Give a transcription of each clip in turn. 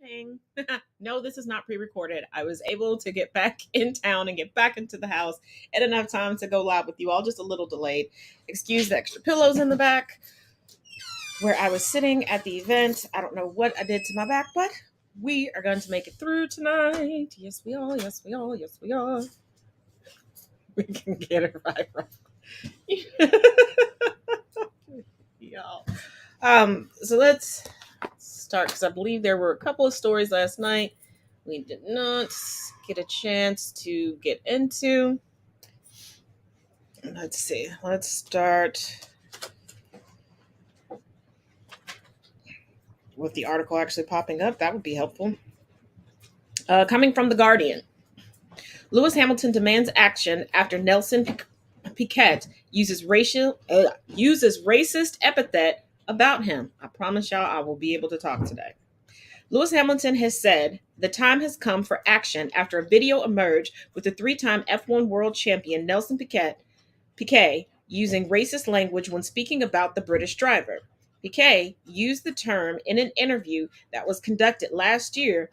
evening. No, this is not pre recorded. I was able to get back in town and get back into the house at enough time to go live with you all, just a little delayed. Excuse the extra pillows in the back where I was sitting at the event. I don't know what I did to my back, but we are going to make it through tonight. Yes, we are. Yes, we are. Yes, we are. We can get it right. Y'all. So let's start because I believe there were a couple of stories last night we did not get a chance to get into. Let's see. Let's start with the article actually popping up. That would be helpful. Coming from The Guardian. Lewis Hamilton demands action after Nelson Piquet uses racist epithet about him. I promise y'all I will be able to talk today. Lewis Hamilton has said the time has come for action after a video emerged with the three-time F1 world champion Nelson Piquet using racist language when speaking about the British driver. Piquet used the term in an interview that was conducted last year,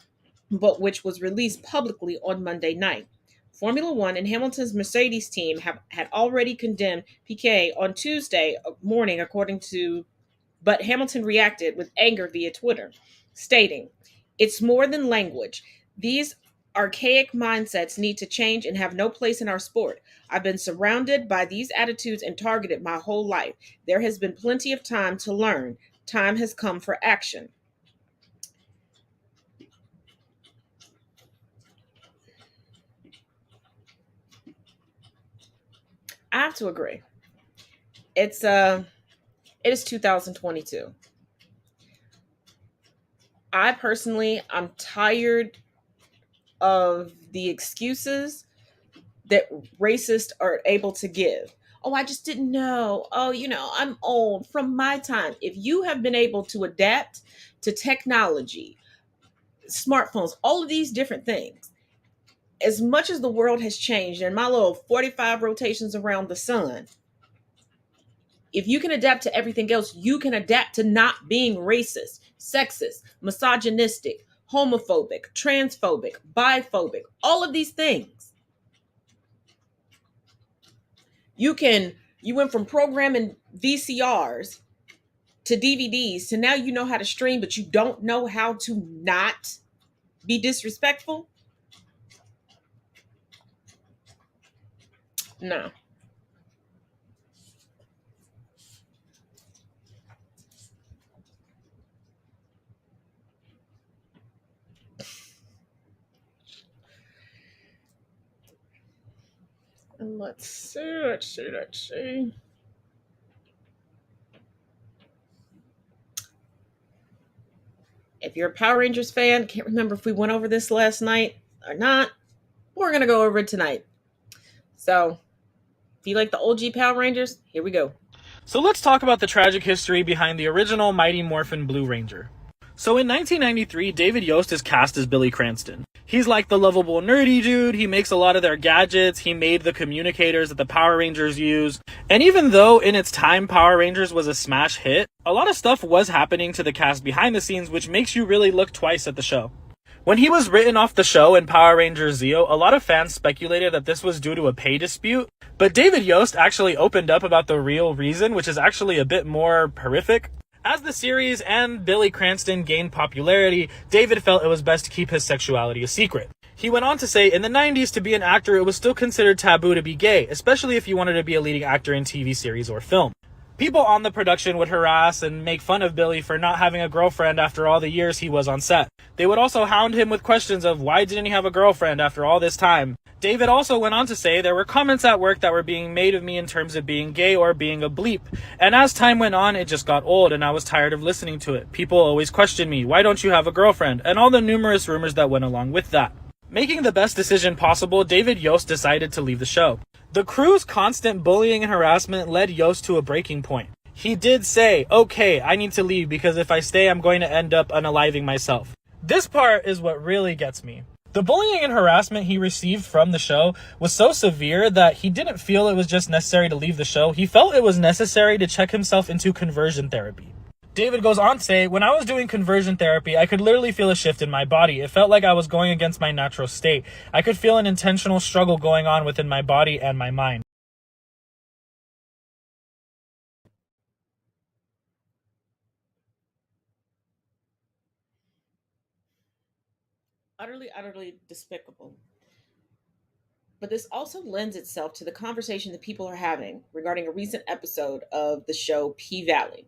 but which was released publicly on Monday night. Formula One and Hamilton's Mercedes team had already condemned Piquet on Tuesday morning, but Hamilton reacted with anger via Twitter, stating, "It's more than language. These archaic mindsets need to change and have no place in our sport. I've been surrounded by these attitudes and targeted my whole life. There has been plenty of time to learn. Time has come for action." I have to agree. It is 2022. I'm tired of the excuses that racists are able to give. Oh, I just didn't know. Oh, I'm old from my time. If you have been able to adapt to technology, smartphones, all of these different things, as much as the world has changed and my little 45 rotations around the sun, if you can adapt to everything else, you can adapt to not being racist, sexist, misogynistic, homophobic, transphobic, biphobic, all of these things. You went from programming VCRs to DVDs to now you know how to stream, but you don't know how to not be disrespectful. No. And let's see. If you're a Power Rangers fan, can't remember if we went over this last night or not. We're going to go over it tonight. So, if you like the OG Power Rangers, here we go. So let's talk about the tragic history behind the original Mighty Morphin Blue Ranger. So in 1993, David Yost is cast as Billy Cranston. He's like the lovable nerdy dude, he makes a lot of their gadgets, he made the communicators that the Power Rangers use. And even though in its time Power Rangers was a smash hit, a lot of stuff was happening to the cast behind the scenes which makes you really look twice at the show. When he was written off the show in Power Rangers Zeo, a lot of fans speculated that this was due to a pay dispute, but David Yost actually opened up about the real reason, which is actually a bit more horrific. As the series and Billy Cranston gained popularity, David felt it was best to keep his sexuality a secret. He went on to say, in the 90s, to be an actor, it was still considered taboo to be gay, especially if you wanted to be a leading actor in TV series or film. People on the production would harass and make fun of Billy for not having a girlfriend after all the years he was on set. They would also hound him with questions of why didn't he have a girlfriend after all this time. David also went on to say there were comments at work that were being made of me in terms of being gay or being a bleep. And as time went on, it just got old and I was tired of listening to it. People always questioned me, why don't you have a girlfriend? And all the numerous rumors that went along with that. Making the best decision possible, David Yost decided to leave the show. The crew's constant bullying and harassment led Yost to a breaking point. He did say, okay, I need to leave because if I stay, I'm going to end up unaliving myself. This part is what really gets me. The bullying and harassment he received from the show was so severe that he didn't feel it was just necessary to leave the show. He felt it was necessary to check himself into conversion therapy. David goes on to say, when I was doing conversion therapy, I could literally feel a shift in my body. It felt like I was going against my natural state. I could feel an intentional struggle going on within my body and my mind. Utterly, utterly despicable. But this also lends itself to the conversation that people are having regarding a recent episode of the show P Valley,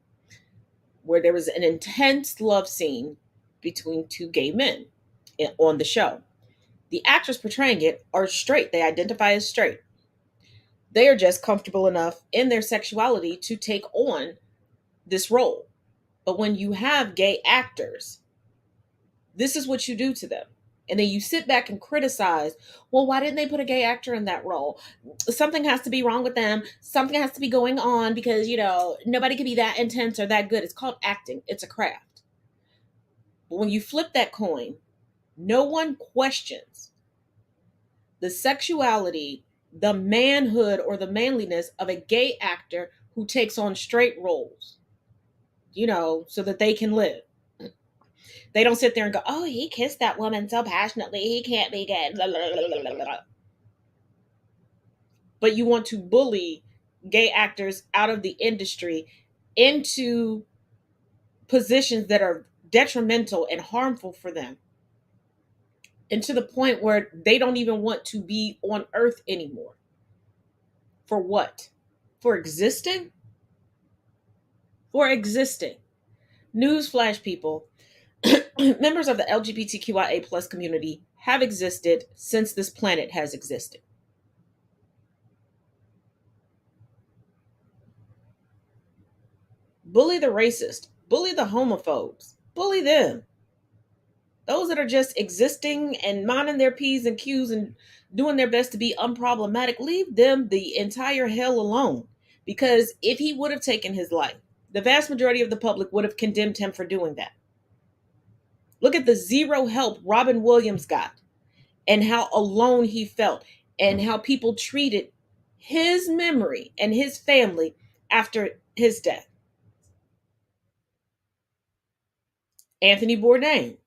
where there was an intense love scene between two gay men on the show. The actors portraying it are straight, they identify as straight. They are just comfortable enough in their sexuality to take on this role. But when you have gay actors, this is what you do to them. And then you sit back and criticize, well, why didn't they put a gay actor in that role? Something has to be wrong with them. Something has to be going on because, nobody can be that intense or that good. It's called acting, it's a craft. But when you flip that coin, no one questions the sexuality, the manhood, or the manliness of a gay actor who takes on straight roles, so that they can live. They don't sit there and go, oh, he kissed that woman so passionately, he can't be gay. Blah, blah, blah, blah, blah. But you want to bully gay actors out of the industry into positions that are detrimental and harmful for them. And to the point where they don't even want to be on earth anymore. For what? For existing? For existing. Newsflash, people. Members of the LGBTQIA plus community have existed since this planet has existed. Bully the racist, bully the homophobes, bully them. Those that are just existing and minding their P's and Q's and doing their best to be unproblematic, leave them the entire hell alone. Because if he would have taken his life, the vast majority of the public would have condemned him for doing that. Look at the zero help Robin Williams got and how alone he felt and how people treated his memory and his family after his death. Anthony Bourdain,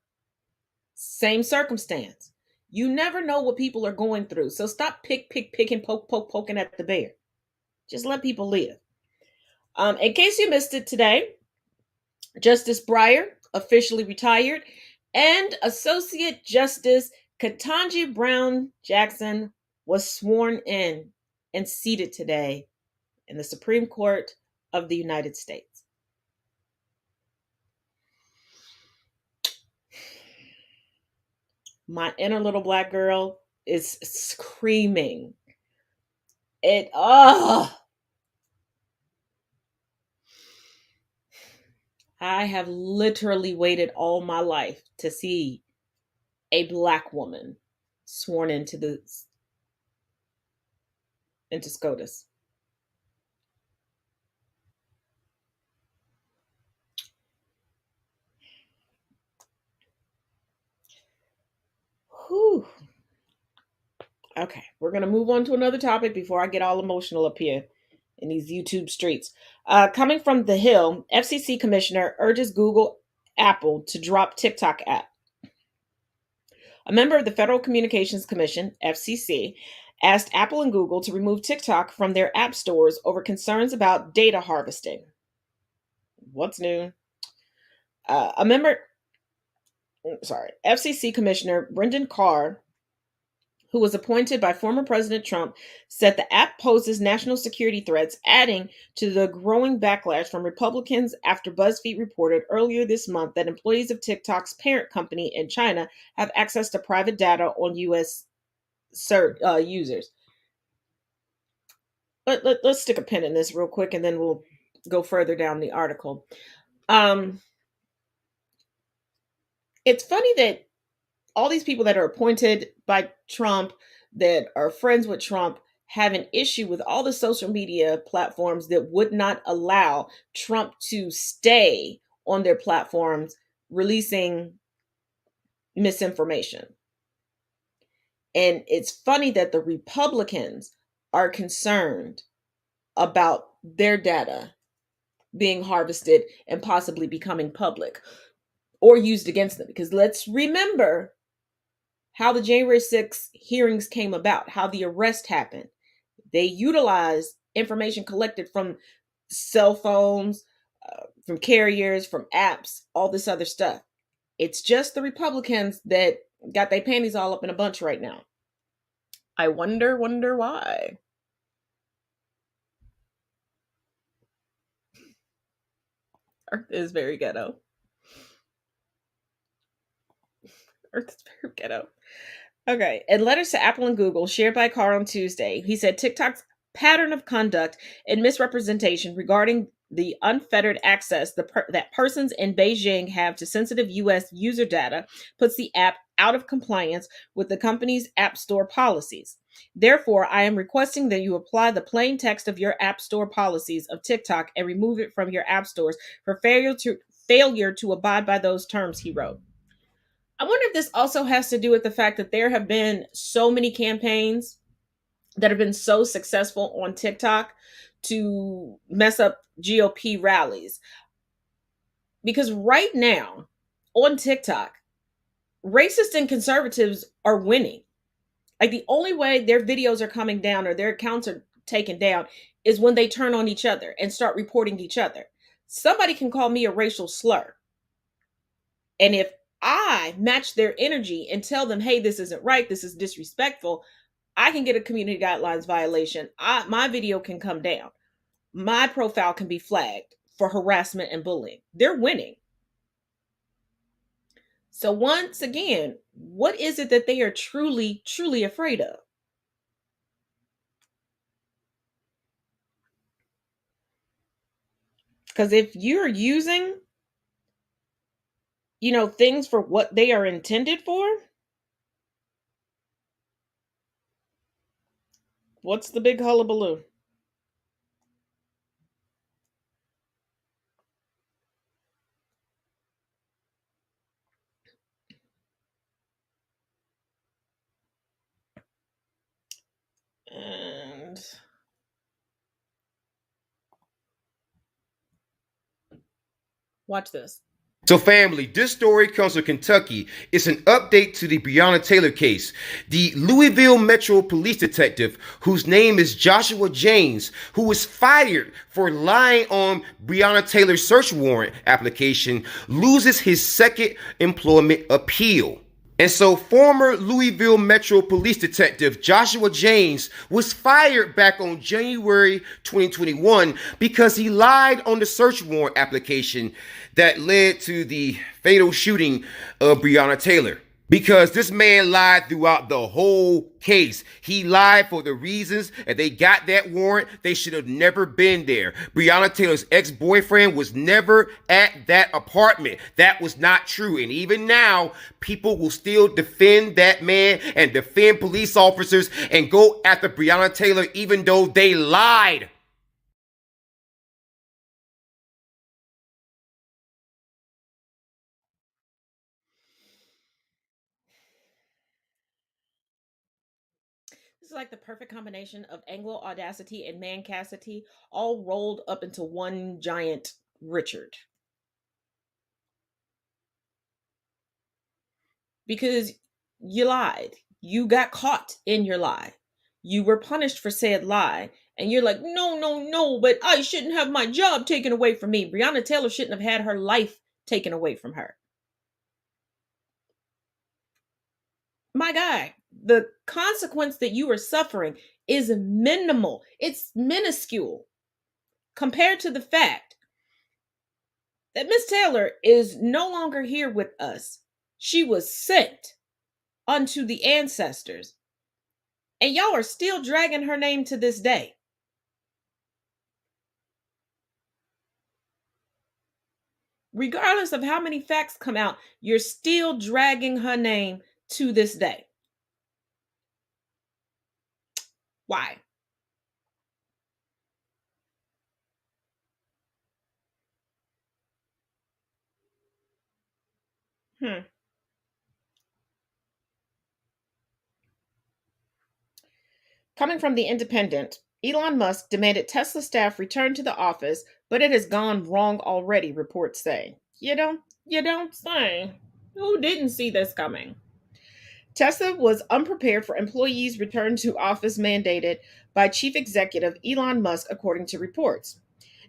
same circumstance. You never know what people are going through. So stop picking, poking at the bear. Just let people live. In case you missed it today, Justice Breyer officially retired, and Associate Justice Ketanji Brown Jackson was sworn in and seated today in the Supreme Court of the United States. My inner little black girl is screaming. I have literally waited all my life to see a black woman sworn into SCOTUS. Whew. Okay, we're going to move on to another topic before I get all emotional up here in these YouTube streets. Coming from The Hill, FCC commissioner urges Google Apple to drop TikTok app. A member of the Federal Communications Commission, FCC, asked Apple and Google to remove TikTok from their app stores over concerns about data harvesting. What's new? FCC Commissioner Brendan Carr, who was appointed by former President Trump, said the app poses national security threats, adding to the growing backlash from Republicans after BuzzFeed reported earlier this month that employees of TikTok's parent company in China have access to private data on U.S. users. Let's stick a pin in this real quick, and then we'll go further down the article. It's funny that all these people that are appointed by Trump, that are friends with Trump, have an issue with all the social media platforms that would not allow Trump to stay on their platforms releasing misinformation. And it's funny that the Republicans are concerned about their data being harvested and possibly becoming public or used against them. Because let's remember how the January 6th hearings came about, how the arrest happened. They utilized information collected from cell phones, from carriers, from apps, all this other stuff. It's just the Republicans that got their panties all up in a bunch right now. I wonder why. Earth is very ghetto. Earth is very ghetto. Okay. In letters to Apple and Google shared by Carr on Tuesday, he said TikTok's pattern of conduct and misrepresentation regarding the unfettered access that persons in Beijing have to sensitive U.S. user data puts the app out of compliance with the company's App Store policies. Therefore, I am requesting that you apply the plain text of your App Store policies of TikTok and remove it from your app stores for failure to abide by those terms, he wrote. I wonder if this also has to do with the fact that there have been so many campaigns that have been so successful on TikTok to mess up GOP rallies. Because right now on TikTok, racists and conservatives are winning. Like the only way their videos are coming down or their accounts are taken down is when they turn on each other and start reporting each other. Somebody can call me a racial slur. And if I match their energy and tell them, hey, this isn't right, this is disrespectful, I can get a community guidelines violation. My video can come down. My profile can be flagged for harassment and bullying. They're winning. So once again, what is it that they are truly, truly afraid of? Because if you're using, things for what they are intended for, what's the big hullabaloo? And watch this. So, family, this story comes from Kentucky. It's an update to the Breonna Taylor case. The Louisville Metro Police detective, whose name is Joshua James, who was fired for lying on Breonna Taylor's search warrant application, loses his second employment appeal. And so former Louisville Metro Police Detective Joshua James was fired back on January 2021 because he lied on the search warrant application that led to the fatal shooting of Breonna Taylor. Because this man lied throughout the whole case. He lied for the reasons that they got that warrant. They should have never been there. Breonna Taylor's ex-boyfriend was never at that apartment. That was not true. And even now, people will still defend that man and defend police officers and go after Breonna Taylor even though they lied. This is like the perfect combination of Anglo audacity and mancacity all rolled up into one giant Richard. Because you lied. You got caught in your lie. You were punished for said lie. And you're like, no, but I shouldn't have my job taken away from me. Breonna Taylor shouldn't have had her life taken away from her. My guy, the consequence that you are suffering is minimal. It's minuscule compared to the fact that Miss Taylor is no longer here with us. She was sent unto the ancestors. And y'all are still dragging her name to this day. Regardless of how many facts come out, you're still dragging her name to this day. Why? Coming from The Independent, Elon Musk demanded Tesla staff return to the office, but it has gone wrong already, reports say. You don't say. Who didn't see this coming? Tesla was unprepared for employees' return to office mandated by chief executive Elon Musk, according to reports.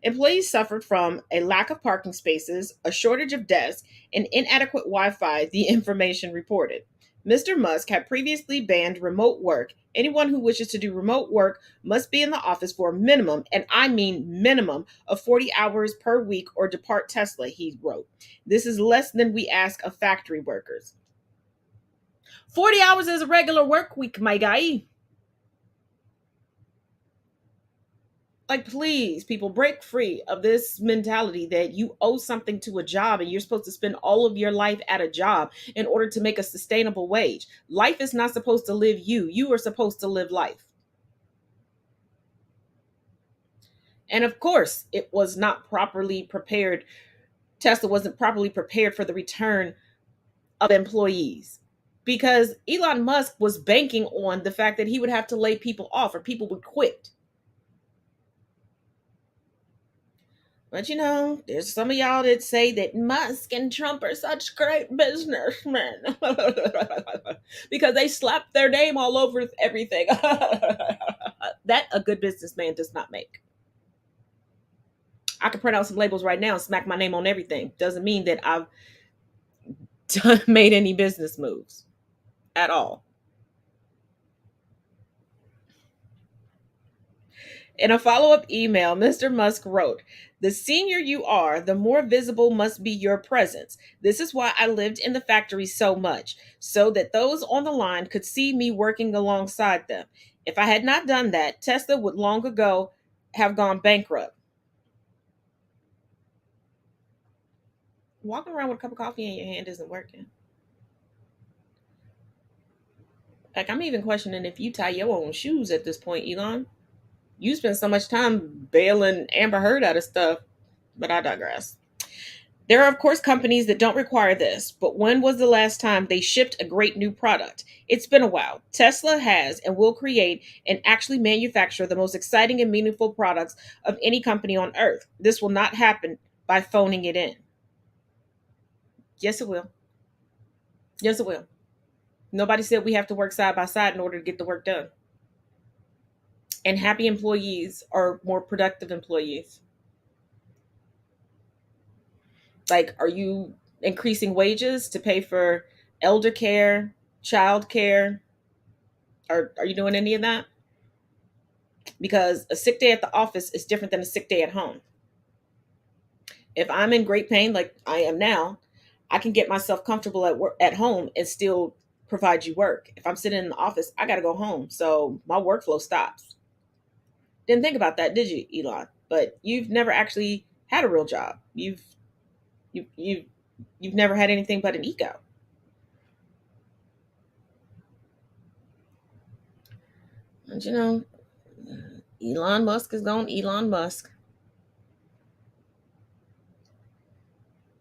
Employees suffered from a lack of parking spaces, a shortage of desks, and inadequate Wi Fi, the information reported. Mr. Musk had previously banned remote work. Anyone who wishes to do remote work must be in the office for a minimum, and I mean minimum, of 40 hours per week or depart Tesla, he wrote. This is less than we ask of factory workers. 40 hours is a regular work week, my guy. Like, please, people, break free of this mentality that you owe something to a job and you're supposed to spend all of your life at a job in order to make a sustainable wage. Life is not supposed to live you. You are supposed to live life. And of course, it was not properly prepared. Tesla wasn't properly prepared for the return of employees because Elon Musk was banking on the fact that he would have to lay people off or people would quit. But there's some of y'all that say that Musk and Trump are such great businessmen because they slap their name all over everything. That a good businessman does not make. I can print out some labels right now and smack my name on everything. Doesn't mean that I've made any business moves at all. In a follow-up email, Mr. Musk wrote, "The senior you are, the more visible must be your presence. This is why I lived in the factory so much, so that those on the line could see me working alongside them. If I had not done that, Tesla would long ago have gone bankrupt." Walking around with a cup of coffee in your hand isn't working. Like, I'm even questioning if you tie your own shoes at this point, Elon. You spend so much time bailing Amber Heard out of stuff, but I digress. There are, of course, companies that don't require this, but when was the last time they shipped a great new product? It's been a while. Tesla has and will create and actually manufacture the most exciting and meaningful products of any company on earth. This will not happen by phoning it in. Yes, it will. Yes, it will. Nobody said we have to work side by side in order to get the work done. And happy employees are more productive employees. Like, are you increasing wages to pay for elder care, child care? Are you doing any of that? Because a sick day at the office is different than a sick day at home. If I'm in great pain, like I am now, I can get myself comfortable at work at home and still provide you work. If I'm sitting in the office, I got to go home, so my workflow stops. Didn't think about that, did you, Elon? But you've never actually had a real job. You've never had anything but an ego. And Elon Musk is going Elon Musk.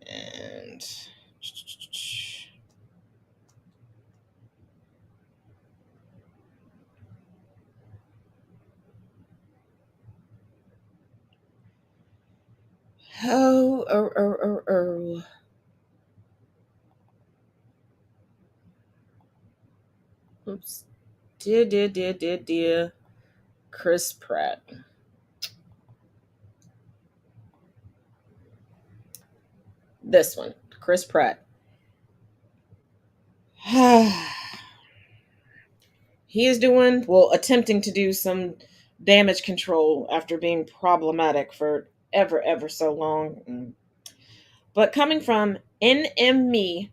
And oh. Oops. Dear. Chris Pratt. This one, Chris Pratt. He is attempting to do some damage control after being problematic for ever so long. But coming from nmme.com,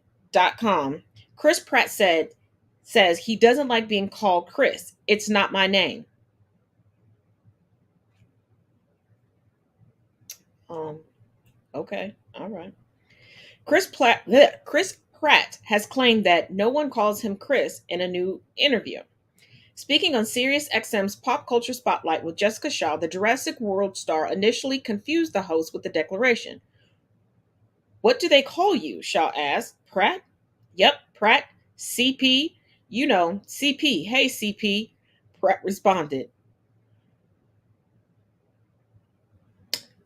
Chris Pratt says he doesn't like being called Chris. It's not my name. Okay, all right. Chris Pratt has claimed that no one calls him Chris in a new interview. Speaking on Sirius XM's Pop Culture Spotlight with Jessica Shaw, the Jurassic World star initially confused the host with the declaration. "What do they call you?" Shaw asked. "Pratt?" "Yep, Pratt. CP. CP. Hey, CP," Pratt responded.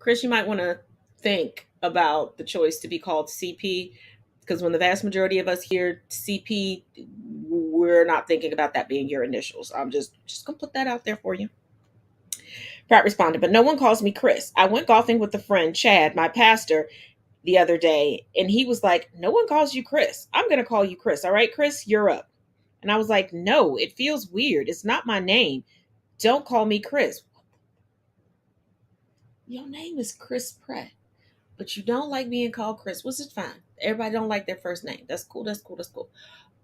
Chris, you might want to think about the choice to be called CP, because when the vast majority of us hear CP, we're not thinking about that being your initials. I'm just gonna put that out there for you. Pratt responded, but no one calls me Chris. I went golfing with a friend, Chad, my pastor, the other day, and he was like, no one calls you Chris. I'm going to call you Chris. All right, Chris, you're up. And I was like, no, it feels weird. It's not my name. Don't call me Chris. Your name is Chris Pratt, but you don't like being called Chris, which is fine. Everybody don't like their first name. That's cool. That's cool. That's cool.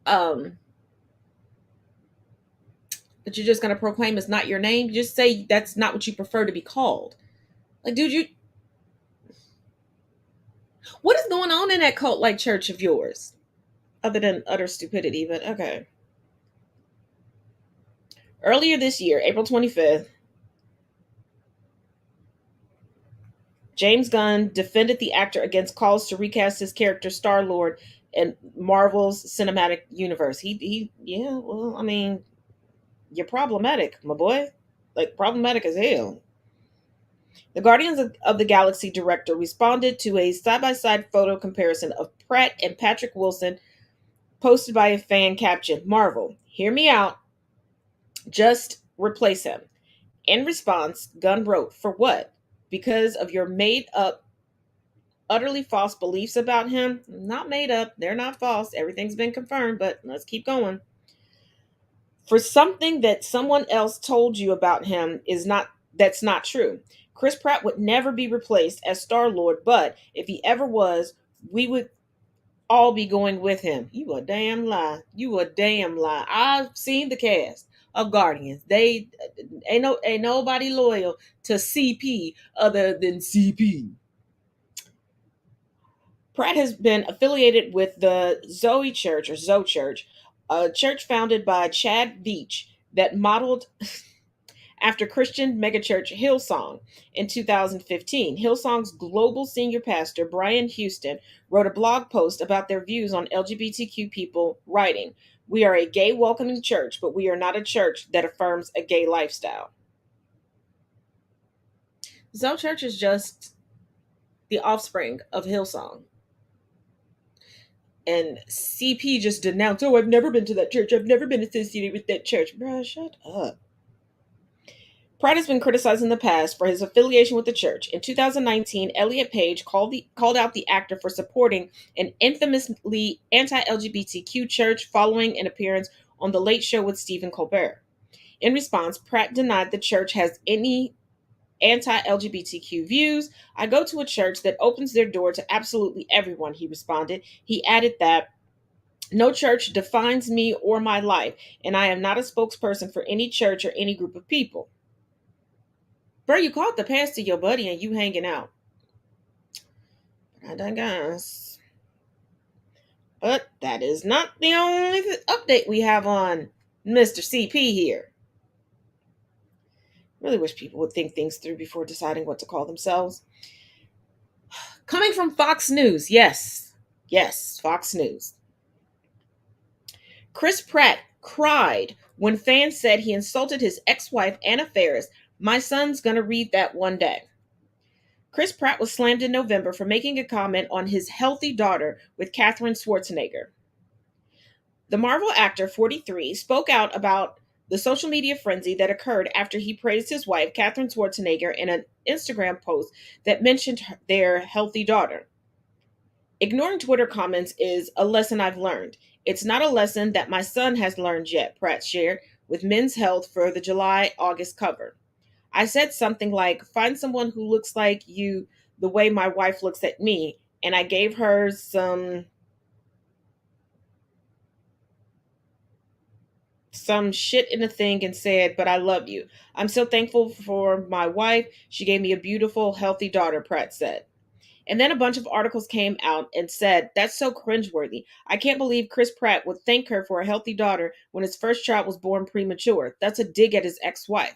But you're just going to proclaim it's not your name. Just say that's not what you prefer to be called. Like, dude, what is going on in that cult-like church of yours? Other than utter stupidity, but okay. Earlier this year, April 25th, James Gunn defended the actor against calls to recast his character Star-Lord in Marvel's cinematic universe. Yeah, well, I mean, you're problematic, my boy. Like, problematic as hell. The Guardians of the Galaxy director responded to a side-by-side photo comparison of Pratt and Patrick Wilson posted by a fan captioned, Marvel, hear me out. Just replace him. In response, Gunn wrote, for what? Because of your made up, utterly false beliefs about him? Not made up. They're not false. Everything's been confirmed, but let's keep going. For something that someone else told you about him that's not true. Chris Pratt would never be replaced as Star-Lord, but if he ever was, we would all be going with him. You a damn lie. You a damn lie. I've seen the cast of Guardians. They ain't nobody loyal to CP other than CP. Pratt has been affiliated with the Zoe Church, a church founded by Chad Beach that modeled after Christian megachurch Hillsong in 2015. Hillsong's global senior pastor, Brian Houston, wrote a blog post about their views on LGBTQ people, writing, we are a gay welcoming church, but we are not a church that affirms a gay lifestyle. Zoe Church is just the offspring of Hillsong. And CP just denounced, oh, I've never been to that church. I've never been associated with that church. Bruh, shut up. Pratt has been criticized in the past for his affiliation with the church. In 2019, Elliot Page called out the actor for supporting an infamously anti-LGBTQ church following an appearance on The Late Show with Stephen Colbert. In response, Pratt denied the church has any anti-LGBTQ views. I go to a church that opens their door to absolutely everyone, he responded. He added that no church defines me or my life, and I am not a spokesperson for any church or any group of people. Bro, you called the pastor your buddy and you hanging out. I guess. But that is not the only update we have on Mr. CP here. Really wish people would think things through before deciding what to call themselves. Coming from Fox News, yes, Fox News. Chris Pratt cried when fans said he insulted his ex-wife, Anna Faris. My son's gonna read that one day. Chris Pratt was slammed in November for making a comment on his healthy daughter with Katherine Schwarzenegger. The Marvel actor, 43, spoke out about the social media frenzy that occurred after he praised his wife, Katherine Schwarzenegger, in an Instagram post that mentioned their healthy daughter. Ignoring Twitter comments is a lesson I've learned. It's not a lesson that my son has learned yet, Pratt shared with Men's Health for the July-August cover. I said something like, find someone who looks like you the way my wife looks at me, and I gave her some shit in a thing and said, but I love you. I'm so thankful for my wife. She gave me a beautiful, healthy daughter, Pratt said. And then a bunch of articles came out and said, that's so cringeworthy. I can't believe Chris Pratt would thank her for a healthy daughter when his first child was born premature. That's a dig at his ex-wife.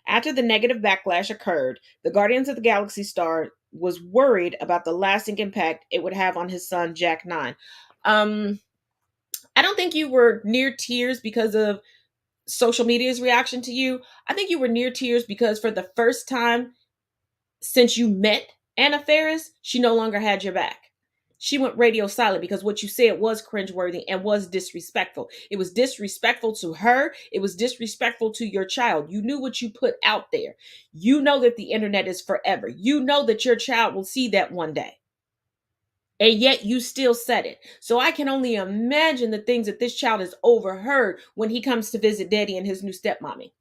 After the negative backlash occurred, the Guardians of the Galaxy star was worried about the lasting impact it would have on his son, Jack 9. I don't think you were near tears because of social media's reaction to you. I think you were near tears because for the first time since you met Anna Faris, she no longer had your back. She went radio silent because what you said was cringeworthy and was disrespectful. It was disrespectful to her. It was disrespectful to your child. You knew what you put out there. You know that the internet is forever. You know that your child will see that one day. And yet you still said it. So I can only imagine the things that this child has overheard when he comes to visit daddy and his new stepmommy.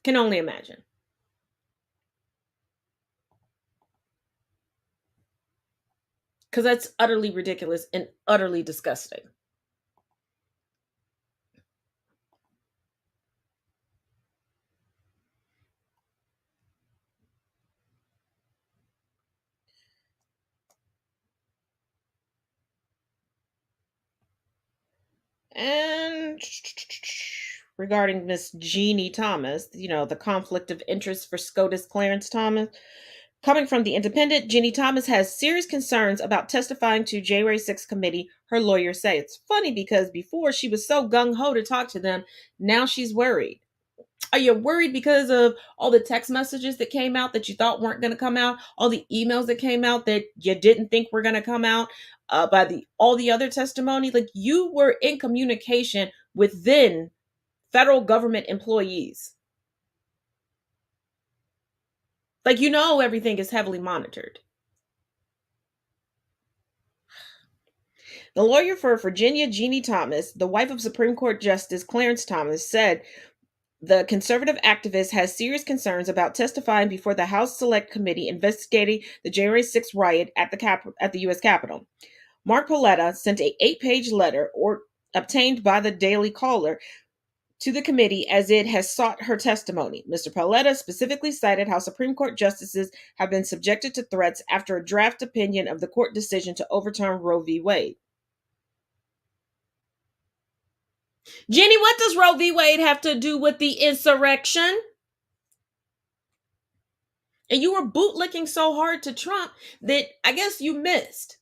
Can only imagine. Because that's utterly ridiculous and utterly disgusting. And regarding Miss Jeannie Thomas, the conflict of interest for SCOTUS Clarence Thomas. Coming from the Independent, Jeannie Thomas has serious concerns about testifying to January 6th committee, her lawyers say. It's funny because before she was so gung-ho to talk to them, now she's worried. Are you worried because of all the text messages that came out that you thought weren't going to come out? All the emails that came out that you didn't think were going to come out by all the other testimony? Like, you were in communication with then federal government employees. Like, everything is heavily monitored. The lawyer for Virginia, Jeannie Thomas, the wife of Supreme Court Justice Clarence Thomas, said the conservative activist has serious concerns about testifying before the House Select Committee investigating the January 6th riot at the U.S. Capitol. Mark Paoletta sent an 8-page letter obtained by the Daily Caller to the committee as it has sought her testimony. Mr. Paoletta specifically cited how Supreme Court justices have been subjected to threats after a draft opinion of the court decision to overturn Roe v. Wade. Jenny, what does Roe v. Wade have to do with the insurrection? And you were bootlicking so hard to Trump that I guess you missed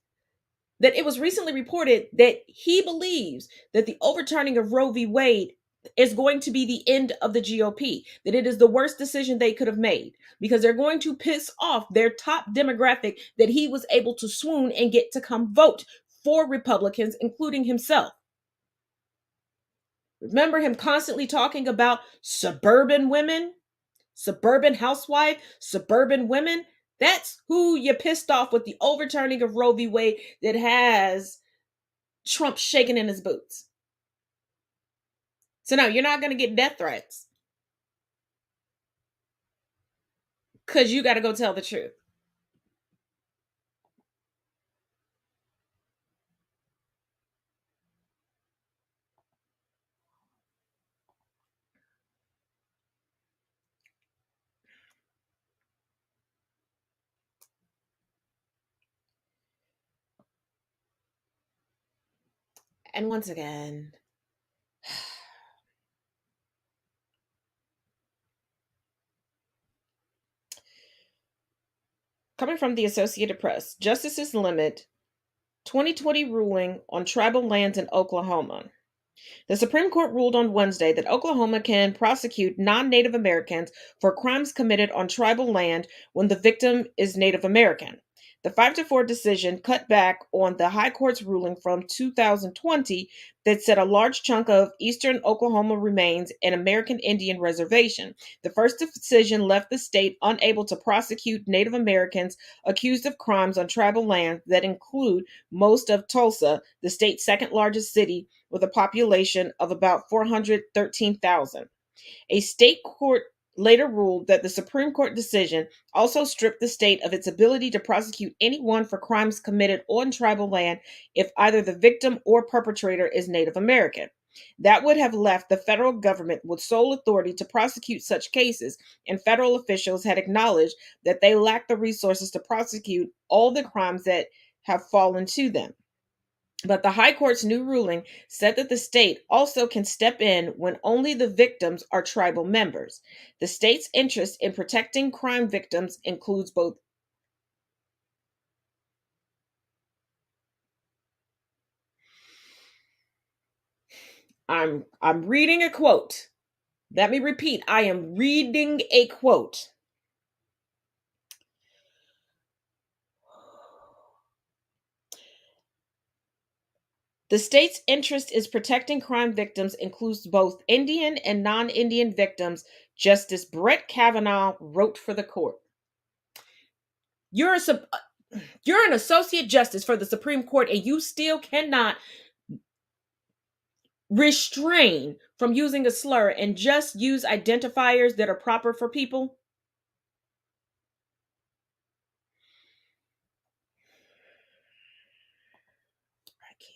that it was recently reported that he believes that the overturning of Roe v. Wade is going to be the end of the GOP, that it is the worst decision they could have made because they're going to piss off their top demographic that he was able to swoon and get to come vote for Republicans, including himself. Remember him constantly talking about suburban women, suburban housewife, suburban women? That's who you pissed off with the overturning of Roe v. Wade that has Trump shaking in his boots. So no, you're not going to get death threats because you got to go tell the truth. And once again, coming from the Associated Press, justices limit 2020 ruling on tribal lands in Oklahoma. The Supreme Court ruled on Wednesday that Oklahoma can prosecute non-Native Americans for crimes committed on tribal land when the victim is Native American. The 5-4 decision cut back on the High Court's ruling from 2020 that said a large chunk of eastern Oklahoma remains an American Indian reservation. The first decision left the state unable to prosecute Native Americans accused of crimes on tribal land that include most of Tulsa, the state's second largest city, with a population of about 413,000. A state court later ruled that the Supreme Court decision also stripped the state of its ability to prosecute anyone for crimes committed on tribal land if either the victim or perpetrator is Native American. That would have left the federal government with sole authority to prosecute such cases, and federal officials had acknowledged that they lacked the resources to prosecute all the crimes that have fallen to them. But the High Court's new ruling said that the state also can step in when only the victims are tribal members. The state's interest in protecting crime victims includes both. I'm reading a quote Let me repeat, I am reading a quote. The state's interest is protecting crime victims, includes both Indian and non-Indian victims, Justice Brett Kavanaugh wrote for the court. You're an associate justice for the Supreme Court, and you still cannot restrain from using a slur and just use identifiers that are proper for people? I can't.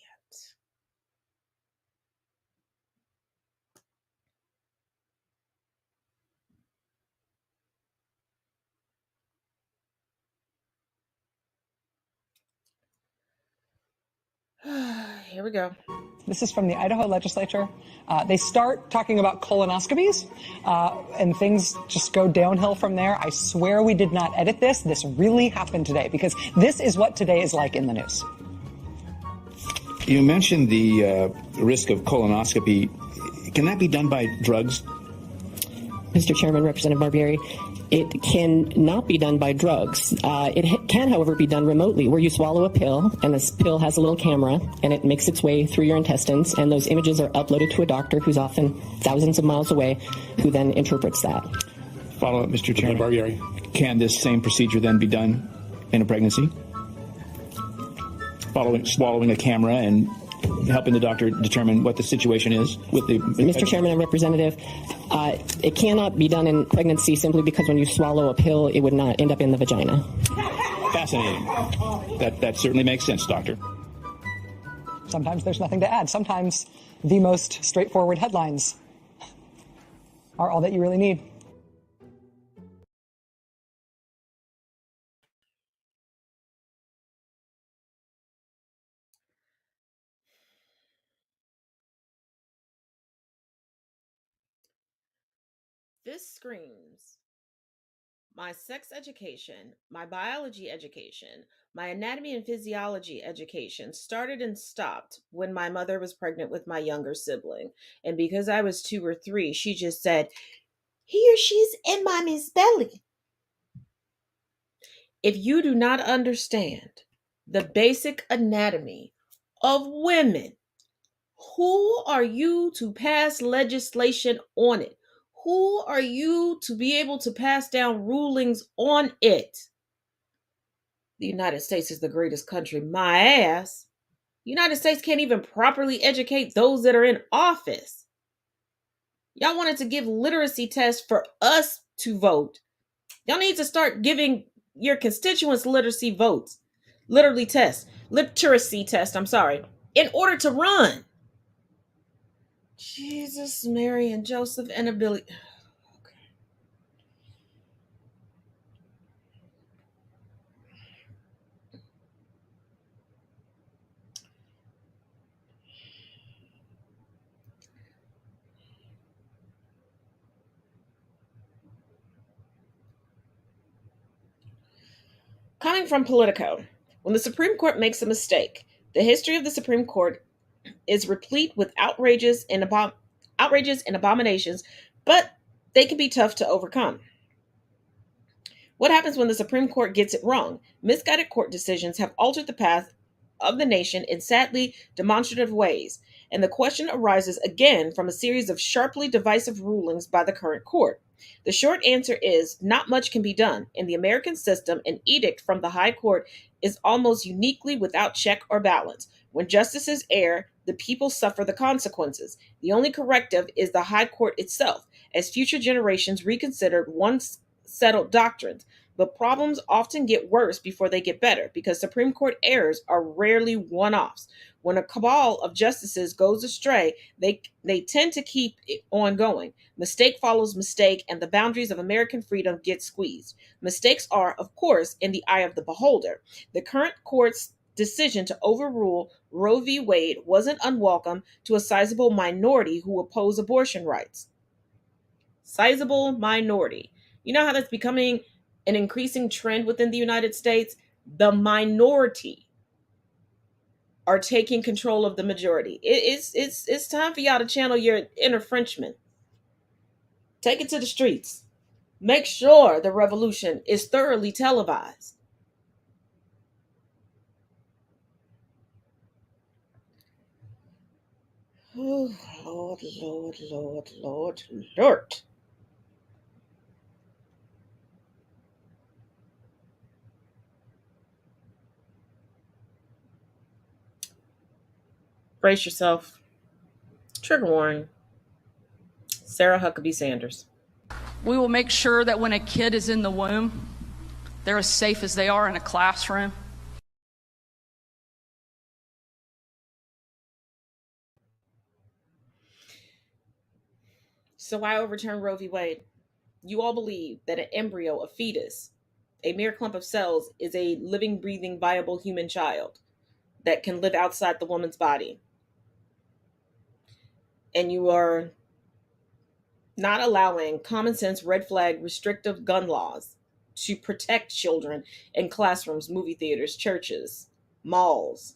Here we go. This is from the Idaho legislature. They start talking about colonoscopies, and things just go downhill from there. I swear we did not edit this. This really happened today, because this is what today is like in the news. You mentioned the risk of colonoscopy. Can that be done by drugs? Mr. Chairman, Representative Barbieri, it cannot be done by drugs. It can, however, be done remotely, where you swallow a pill, and this pill has a little camera, and it makes its way through your intestines, and those images are uploaded to a doctor who's often thousands of miles away, who then interprets that. Follow up, Mr. Chairman. Barbieri. Can this same procedure then be done in a pregnancy? Swallowing a camera and helping the doctor determine what the situation is with the... Mr. Chairman and Representative, it cannot be done in pregnancy simply because when you swallow a pill, it would not end up in the vagina. Fascinating. That certainly makes sense, doctor. Sometimes there's nothing to add. Sometimes the most straightforward headlines are all that you really need. This screams my sex education, my biology education, my anatomy and physiology education started and stopped when my mother was pregnant with my younger sibling. And because I was 2 or 3, she just said, "He or she's in mommy's belly." If you do not understand the basic anatomy of women, who are you to pass legislation on it? Who are you to be able to pass down rulings on it? The United States is the greatest country. My ass. The United States can't even properly educate those that are in office. Y'all wanted to give literacy tests for us to vote. Y'all need to start giving your constituents literacy tests, I'm sorry, in order to run. Jesus, Mary, and Joseph, and a Billy. Okay. Coming from Politico, when the Supreme Court makes a mistake, the history of the Supreme Court is replete with outrages and abominations, but they can be tough to overcome. What happens when the Supreme Court gets it wrong? Misguided court decisions have altered the path of the nation in sadly demonstrative ways, and the question arises again from a series of sharply divisive rulings by the current court. The short answer is not much can be done. In the American system, an edict from the High Court is almost uniquely without check or balance. When justices err, the people suffer the consequences. The only corrective is the High Court itself, as future generations reconsider once settled doctrines. But problems often get worse before they get better because Supreme Court errors are rarely one-offs. When a cabal of justices goes astray, they tend to keep it on going. Mistake follows mistake, and the boundaries of American freedom get squeezed. Mistakes are, of course, in the eye of the beholder. The current court's decision to overrule Roe v. Wade wasn't unwelcome to a sizable minority who oppose abortion rights. Sizable minority. You know how that's becoming an increasing trend within the United States? The minority are taking control of the majority. It's time for y'all to channel your inner Frenchman. Take it to the streets. Make sure the revolution is thoroughly televised. Oh, Lord, Lord, Lord, Lord, Lord. Brace yourself. Trigger warning. Sarah Huckabee Sanders. We will make sure that when a kid is in the womb, they're as safe as they are in a classroom. So why overturn Roe v. Wade? You all believe that an embryo, a fetus, a mere clump of cells, is a living, breathing, viable human child that can live outside the woman's body. And you are not allowing common sense, red flag, restrictive gun laws to protect children in classrooms, movie theaters, churches, malls.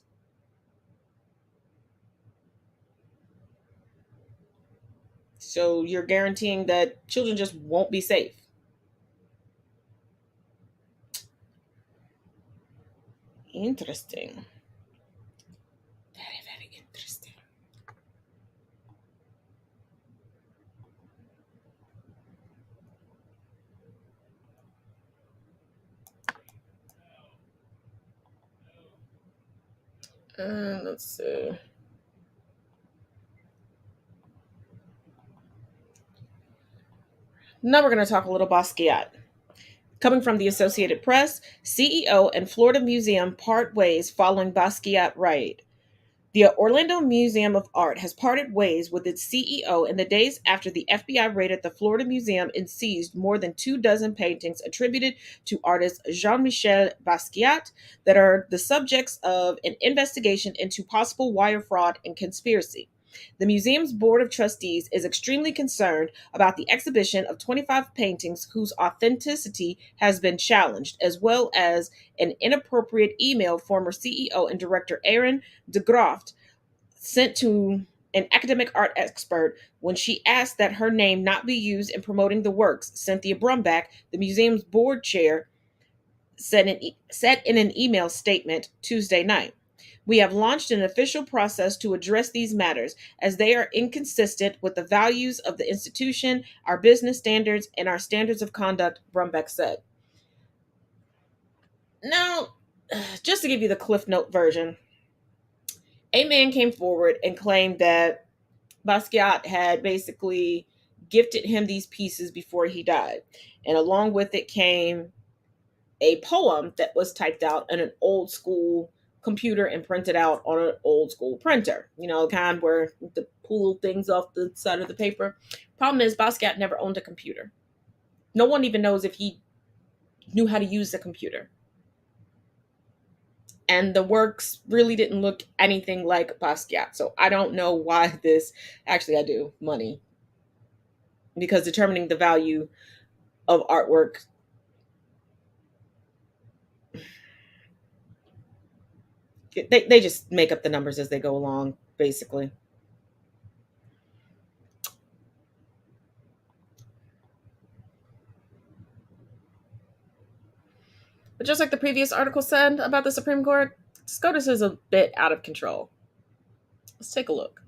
So you're guaranteeing that children just won't be safe. Interesting. Very, very interesting. Let's see. Now we're going to talk a little Basquiat. Coming from the Associated Press, CEO and Florida Museum part ways following Basquiat raid. The Orlando Museum of Art has parted ways with its CEO in the days after the FBI raided the Florida Museum and seized more than 24 paintings attributed to artist Jean-Michel Basquiat that are the subjects of an investigation into possible wire fraud and conspiracy. The museum's board of trustees is extremely concerned about the exhibition of 25 paintings whose authenticity has been challenged, as well as an inappropriate email former CEO and director Erin DeGroft sent to an academic art expert when she asked that her name not be used in promoting the works. Cynthia Brumback, the museum's board chair, said in an email statement Tuesday night. We have launched an official process to address these matters as they are inconsistent with the values of the institution, our business standards, and our standards of conduct, Brumback said. Now, just to give you the Cliff Note version, a man came forward and claimed that Basquiat had basically gifted him these pieces before he died. And along with it came a poem that was typed out in an old school computer and printed out on an old school printer, kind where to pull things off the side of the paper. Problem is, Basquiat never owned a computer. No one even knows if he knew how to use the computer. And the works really didn't look anything like Basquiat. So I don't know why this, actually I do, money. Because determining the value of artwork, they just make up the numbers as they go along, basically. But just like the previous article said about the Supreme Court, SCOTUS is a bit out of control. Let's take a look.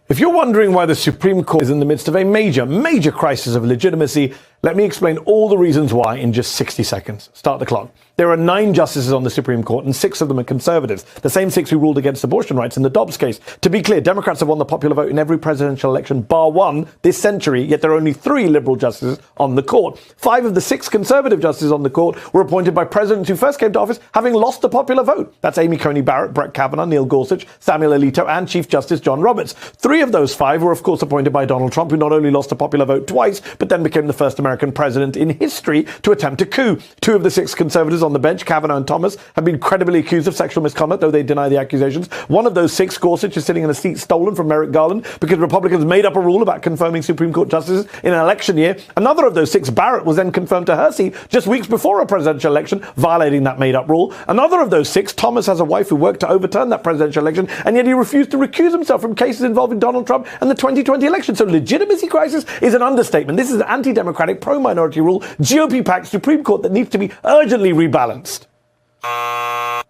If you're wondering why the Supreme Court is in the midst of a major crisis of legitimacy, let me explain all the reasons why in just 60 seconds. Start the clock. There are 9 justices on the Supreme Court, and 6 of them are conservatives, the same 6 who ruled against abortion rights in the Dobbs case. To be clear, Democrats have won the popular vote in every presidential election bar one this century, yet there are only 3 liberal justices on the court. 5 of the 6 conservative justices on the court were appointed by presidents who first came to office having lost the popular vote. That's Amy Coney Barrett, Brett Kavanaugh, Neil Gorsuch, Samuel Alito, and Chief Justice John Roberts. 3 of those 5 were, of course, appointed by Donald Trump, who not only lost the popular vote twice, but then became the first American American president in history to attempt a coup. 2 of the 6 conservatives on the bench, Kavanaugh and Thomas, have been credibly accused of sexual misconduct, though they deny the accusations. One of those 6, Gorsuch, is sitting in a seat stolen from Merrick Garland because Republicans made up a rule about confirming Supreme Court justices in an election year. Another of those 6, Barrett, was then confirmed to her seat just weeks before a presidential election, violating that made-up rule. Another of those 6, Thomas, has a wife who worked to overturn that presidential election, and yet he refused to recuse himself from cases involving Donald Trump and the 2020 election. So legitimacy crisis is an understatement. This is an anti-democratic, pro-minority rule, GOP-packed Supreme Court that needs to be urgently rebalanced. I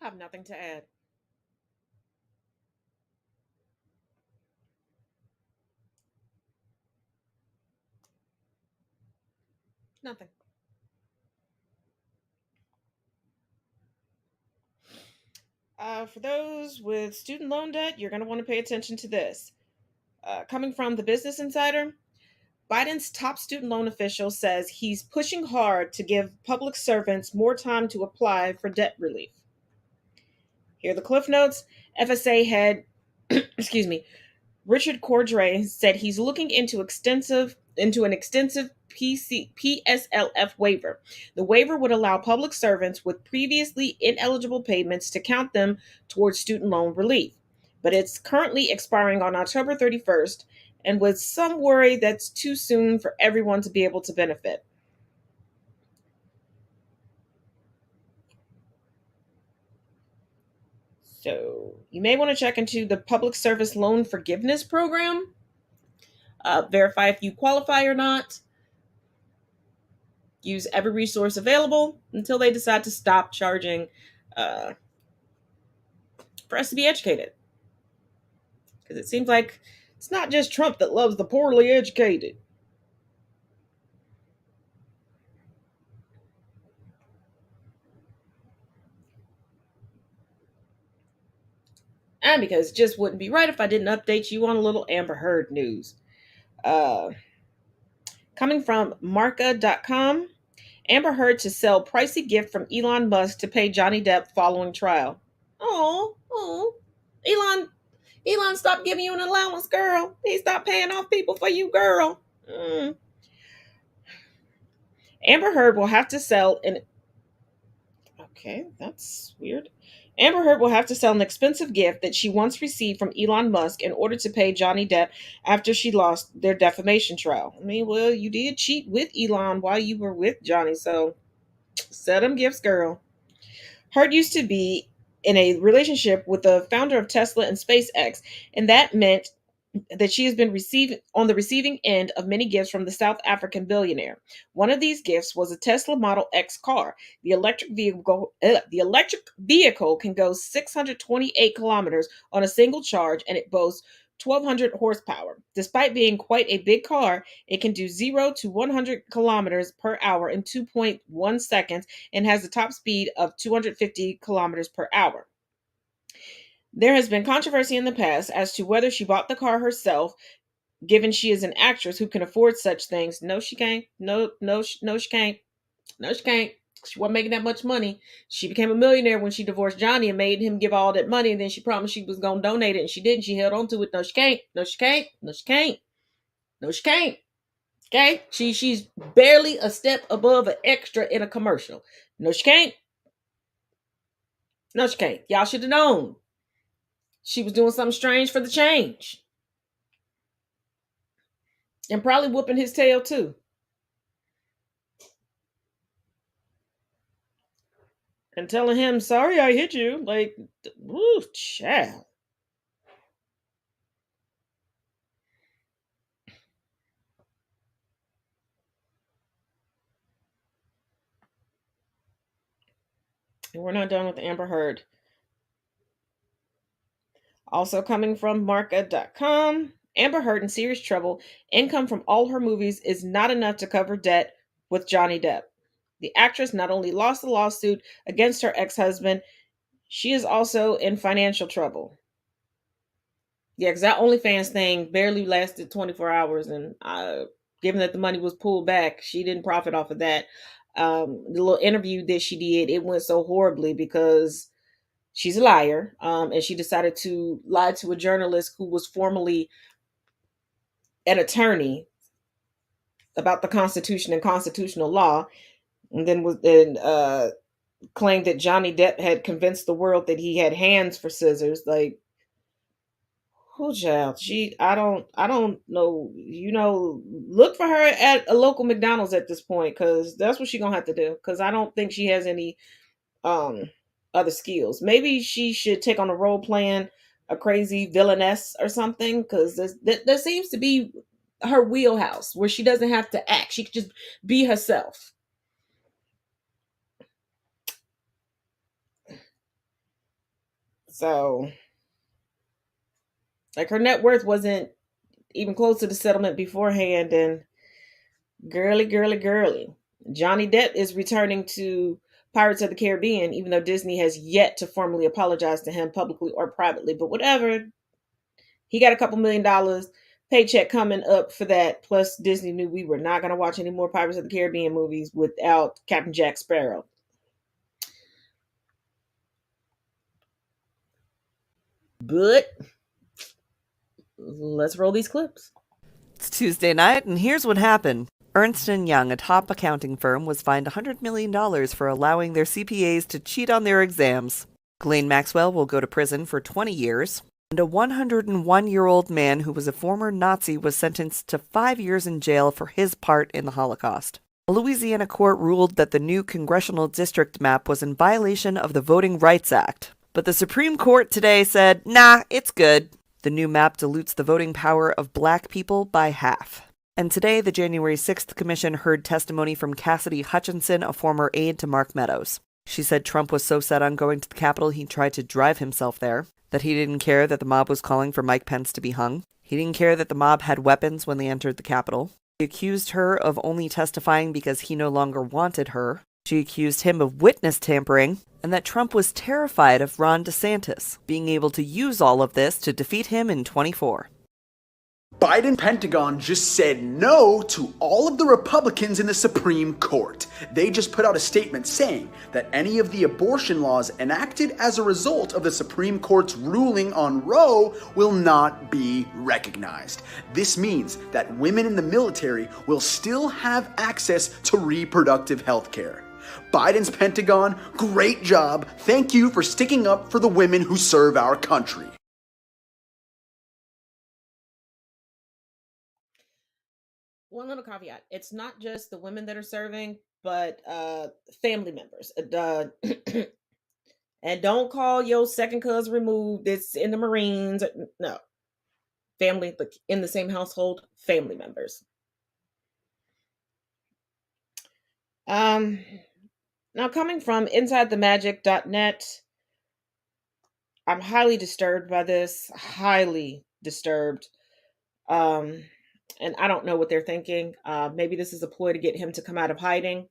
have nothing to add. Nothing. For those with student loan debt, you're going to want to pay attention to this. Coming from the Business Insider, Biden's top student loan official says he's pushing hard to give public servants more time to apply for debt relief. Here are the cliff notes. FSA head, Richard Cordray said he's looking into an extensive PSLF waiver. The waiver would allow public servants with previously ineligible payments to count them towards student loan relief, but it's currently expiring on October 31st, and with some worry that's too soon for everyone to be able to benefit. So you may want to check into the Public Service Loan Forgiveness Program. Verify if you qualify or not. Use every resource available until they decide to stop charging for us to be educated. Because it seems like it's not just Trump that loves the poorly educated. And because it just wouldn't be right if I didn't update you on a little Amber Heard news. Coming from Marca.com, Amber Heard to sell pricey gift from Elon Musk to pay Johnny Depp following trial. Oh, Elon, stop giving you an allowance, girl. He stopped paying off people for you, girl. Amber Heard will have to sell an... Okay, that's weird. Amber Heard will have to sell an expensive gift that she once received from Elon Musk in order to pay Johnny Depp after she lost their defamation trial. I mean, well, you did cheat with Elon while you were with Johnny, so sell them gifts, girl. Heard used to be in a relationship with the founder of Tesla and SpaceX, and that meant that she has been on the receiving end of many gifts from the South African billionaire. One of these gifts was a Tesla Model X car. The electric vehicle can go 628 kilometers on a single charge, and it boasts 1,200 horsepower. Despite being quite a big car, it can do 0 to 100 kilometers per hour in 2.1 seconds and has a top speed of 250 kilometers per hour. There has been controversy in the past as to whether she bought the car herself, given she is an actress who can afford such things. No, she can't. No, she can't. No, she can't. She wasn't making that much money. She became a millionaire when she divorced Johnny and made him give all that money, and then she promised she was going to donate it, and she didn't. She held on to it. No, she can't. No, she can't. No, she can't. No, she can't. Okay? She's barely a step above an extra in a commercial. No, she can't. No, she can't. Y'all should have known. She was doing something strange for the change. And probably whooping his tail too. And telling him, sorry I hit you. Like, ooh, child. And we're not done with Amber Heard. Also coming from Marca.com, Amber Heard in serious trouble. Income from all her movies is not enough to cover debt with Johnny Depp. The actress not only lost the lawsuit against her ex-husband, she is also in financial trouble. Yeah, because that OnlyFans thing barely lasted 24 hours, and given that the money was pulled back, she didn't profit off of that. The little interview that she did, it went so horribly because She's a liar, and she decided to lie to a journalist who was formerly an attorney about the Constitution and constitutional law, and then claimed that Johnny Depp had convinced the world that he had hands for scissors. Like, who child? I don't know. Look for her at a local McDonald's at this point, because that's what she's gonna have to do. Because I don't think she has any um other skills. Maybe she should take on a role playing a crazy villainess or something, because there seems to be her wheelhouse where she doesn't have to act. She could just be herself. So, like, her net worth wasn't even close to the settlement beforehand, and girly. Johnny Depp is returning to Pirates of the Caribbean, even though Disney has yet to formally apologize to him publicly or privately. But whatever, he got a couple $1 million paycheck coming up for that. Plus, Disney knew we were not going to watch any more Pirates of the Caribbean movies without Captain Jack Sparrow. But let's roll these clips. It's Tuesday night, and here's what happened. Ernst & Young, a top accounting firm, was fined $100 million for allowing their CPAs to cheat on their exams. Ghislaine Maxwell will go to prison for 20 years. And a 101-year-old man who was a former Nazi was sentenced to 5 years in jail for his part in the Holocaust. A Louisiana court ruled that the new congressional district map was in violation of the Voting Rights Act. But the Supreme Court today said, nah, it's good. The new map dilutes the voting power of black people by half. And today, the January 6th Commission heard testimony from Cassidy Hutchinson, a former aide to Mark Meadows. She said Trump was so set on going to the Capitol he tried to drive himself there, that he didn't care that the mob was calling for Mike Pence to be hung. He didn't care that the mob had weapons when they entered the Capitol. He accused her of only testifying because he no longer wanted her. She accused him of witness tampering, and that Trump was terrified of Ron DeSantis being able to use all of this to defeat him in 2024. Biden Pentagon just said no to all of the Republicans in the Supreme Court. They just put out a statement saying that any of the abortion laws enacted as a result of the Supreme Court's ruling on Roe will not be recognized. This means that women in the military will still have access to reproductive health care. Biden's Pentagon, great job. Thank you for sticking up for the women who serve our country. One little caveat: it's not just the women that are serving, but family members. And don't call your second cousin removed. It's in the Marines. No, family, but in the same household, family members. Now, coming from InsideTheMagic.net, I'm highly disturbed by this. Highly disturbed. And I don't know what they're thinking. Maybe this is a ploy to get him to come out of hiding,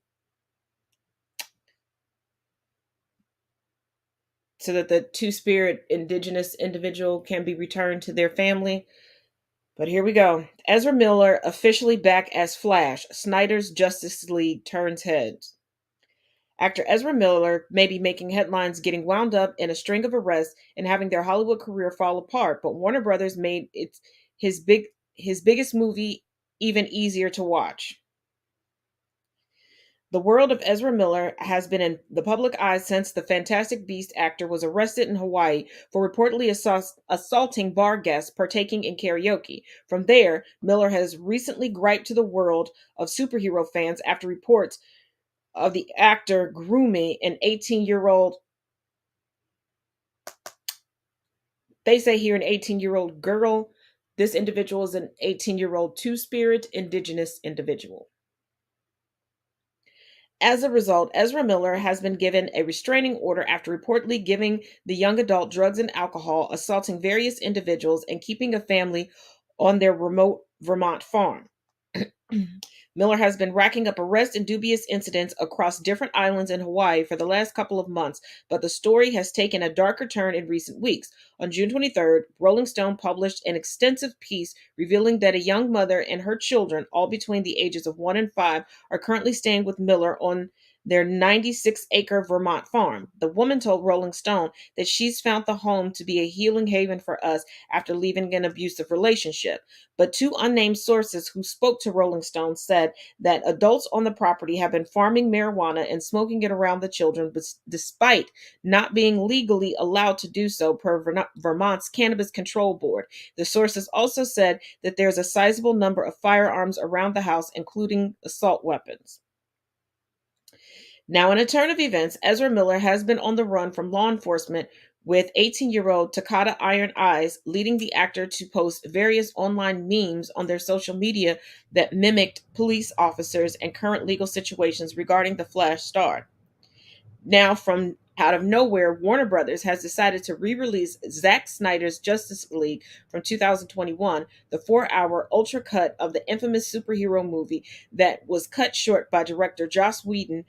so that the Two-Spirit indigenous individual can be returned to their family. But here we go. Ezra Miller officially back as Flash. Snyder's Justice League turns heads. Actor Ezra Miller may be making headlines getting wound up in a string of arrests and having their Hollywood career fall apart, but Warner Brothers made it his biggest movie even easier to watch. The world of Ezra Miller has been in the public eye since the Fantastic Beast actor was arrested in Hawaii for reportedly assaulting bar guests partaking in karaoke. From there, Miller has recently griped to the world of superhero fans after reports of the actor grooming an 18-year-old. They say here an 18-year-old girl. This individual is an 18-year-old Two-Spirit indigenous individual. As a result, Ezra Miller has been given a restraining order after reportedly giving the young adult drugs and alcohol, assaulting various individuals, and keeping a family on their remote Vermont farm. Miller has been racking up arrests and dubious incidents across different islands in Hawaii for the last couple of months, but the story has taken a darker turn in recent weeks. On June 23rd, Rolling Stone published an extensive piece revealing that a young mother and her children, all between the ages of 1 and 5, are currently staying with Miller on their 96-acre Vermont farm. The woman told Rolling Stone that she's found the home to be a healing haven for us after leaving an abusive relationship. But two unnamed sources who spoke to Rolling Stone said that adults on the property have been farming marijuana and smoking it around the children, despite not being legally allowed to do so per Vermont's Cannabis Control Board. The sources also said that there's a sizable number of firearms around the house, including assault weapons. Now, in a turn of events, Ezra Miller has been on the run from law enforcement, with 18-year-old Takata Iron Eyes leading the actor to post various online memes on their social media that mimicked police officers and current legal situations regarding the Flash star. Now, from out of nowhere, Warner Brothers has decided to re-release Zack Snyder's Justice League from 2021, the 4-hour ultra cut of the infamous superhero movie that was cut short by director Joss Whedon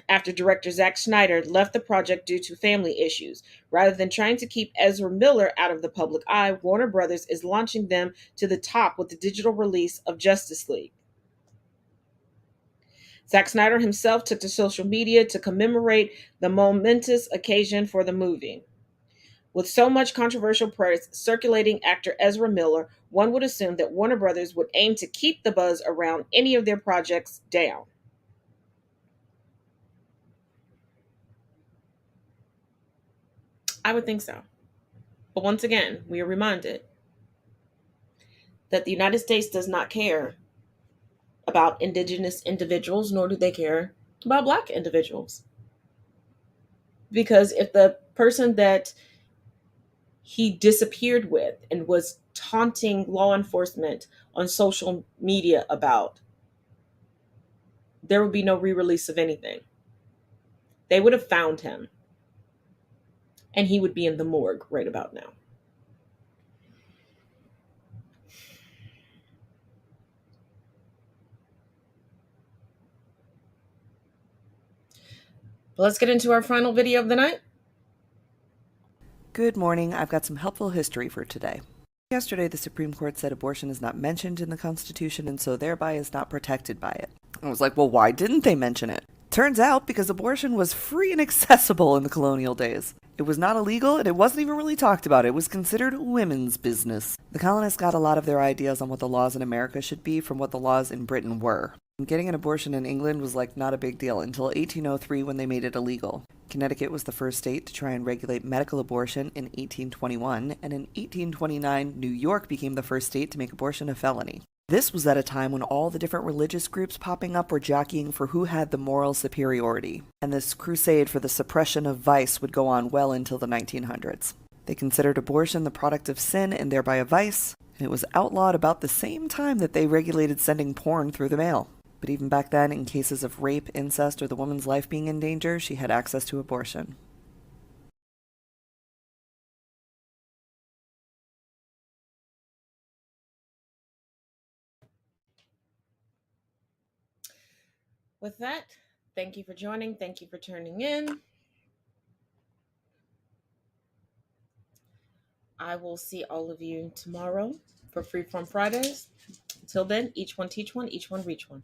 after director Zack Snyder left the project due to family issues. Rather than trying to keep Ezra Miller out of the public eye, Warner Brothers is launching them to the top with the digital release of Justice League. Zack Snyder himself took to social media to commemorate the momentous occasion for the movie. With so much controversial praise circulating actor Ezra Miller, one would assume that Warner Brothers would aim to keep the buzz around any of their projects down. I would think so. But once again, we are reminded that the United States does not care about indigenous individuals, nor do they care about Black individuals. Because if the person that he disappeared with and was taunting law enforcement on social media about, there would be no re-release of anything. They would have found him, and he would be in the morgue right about now. But let's get into our final video of the night. Good morning. I've got some helpful history for today. Yesterday, the Supreme Court said abortion is not mentioned in the Constitution and so thereby is not protected by it. I was like, well, why didn't they mention it? Turns out because abortion was free and accessible in the colonial days. It was not illegal and it wasn't even really talked about. It was considered women's business. The colonists got a lot of their ideas on what the laws in America should be from what the laws in Britain were. Getting an abortion in England was like not a big deal until 1803 when they made it illegal. Connecticut was the first state to try and regulate medical abortion in 1821, and in 1829, New York became the first state to make abortion a felony. This was at a time when all the different religious groups popping up were jockeying for who had the moral superiority, and this crusade for the suppression of vice would go on well until the 1900s. They considered abortion the product of sin and thereby a vice, and it was outlawed about the same time that they regulated sending porn through the mail. But even back then, in cases of rape, incest, or the woman's life being in danger, she had access to abortion. With that, thank you for joining. Thank you for tuning in. I will see all of you tomorrow for Freeform Fridays. Until then, each one teach one, each one reach one.